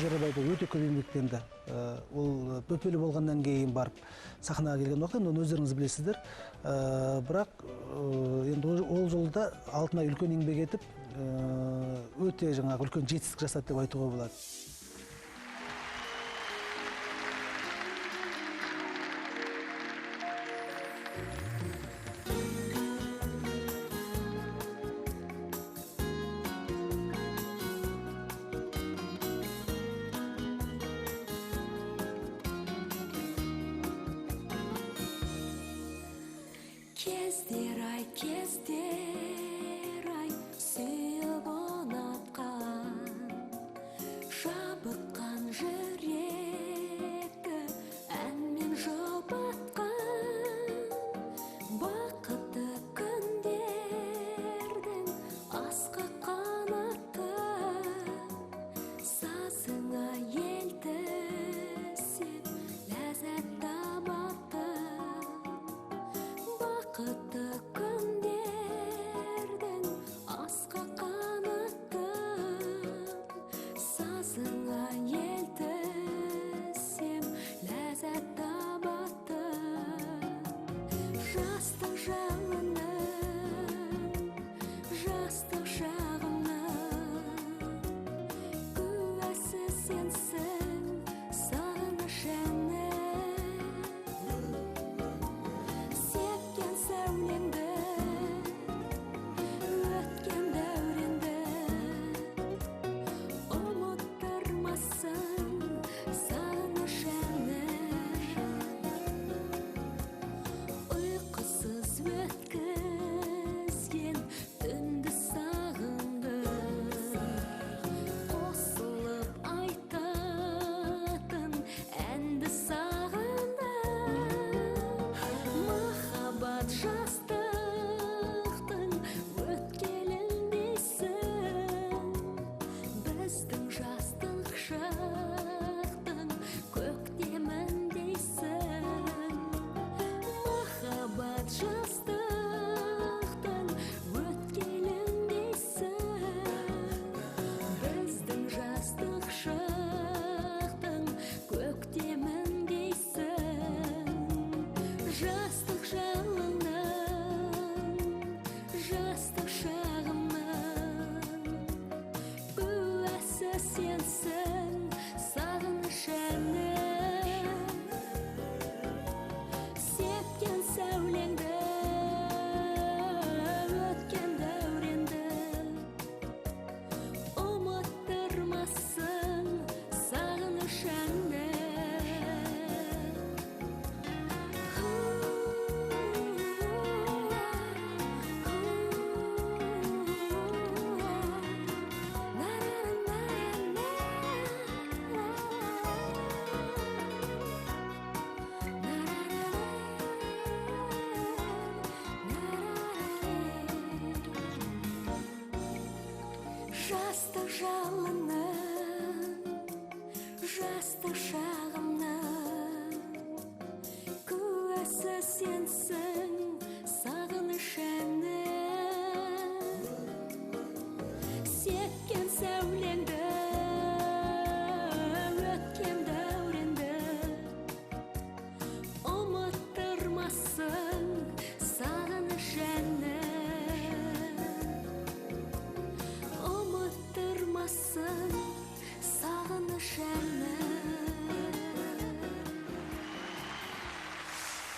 Жорабай өте көп еңбектенді. Ол бөпелі болғаннан кейін барып сахнаға келген уақытта, оны өздеріңіз білесіздер. Бірақ енді ол жолда алтынай үлкен еңбек етіп, өте жаңағы үлкен жетістік жасады деп айтуға болады. Кездер ай, сүйіп ұнатқан, жабыққан жүректі әнмен жұбатқан, бақытты күндердің асқақ қанаты, сазыңа елтісіп ләззат табатын, бақытты күндердің асқақ қанатын, сазыңа елтісем ләззат табатын. Жастық шағымның куәсі сенсің, сағыныш әннің. Сепкен сәулеңді, өткен дәуренді, ұмыттырмасын сағыныш әннің. Ұйқысыз өткізген түнді сағындым, қосылып айтатын әнді сағындым. Махаббат жастықтың өткеліндейсің, біздің жастық шақтың көктеміндейсің. Махаббат жастықтың өткеліндейсің, біздің жастық шақтың көктеміндейсің. Жастық шағымның куәсі сенсің, сағыныш әннің. Сепкен сәулеңді, өткен дәуренді, ұмыттырмасын сағыныш әннің. Жастық жалының, жастық шағымның куәсі сенсің, сағыныш әннің. Сепкен сәулеңді, өткен дәуренді, ұмыттырмасын сағыныш әннің. Ұмыттырмасын сағыныш әннің.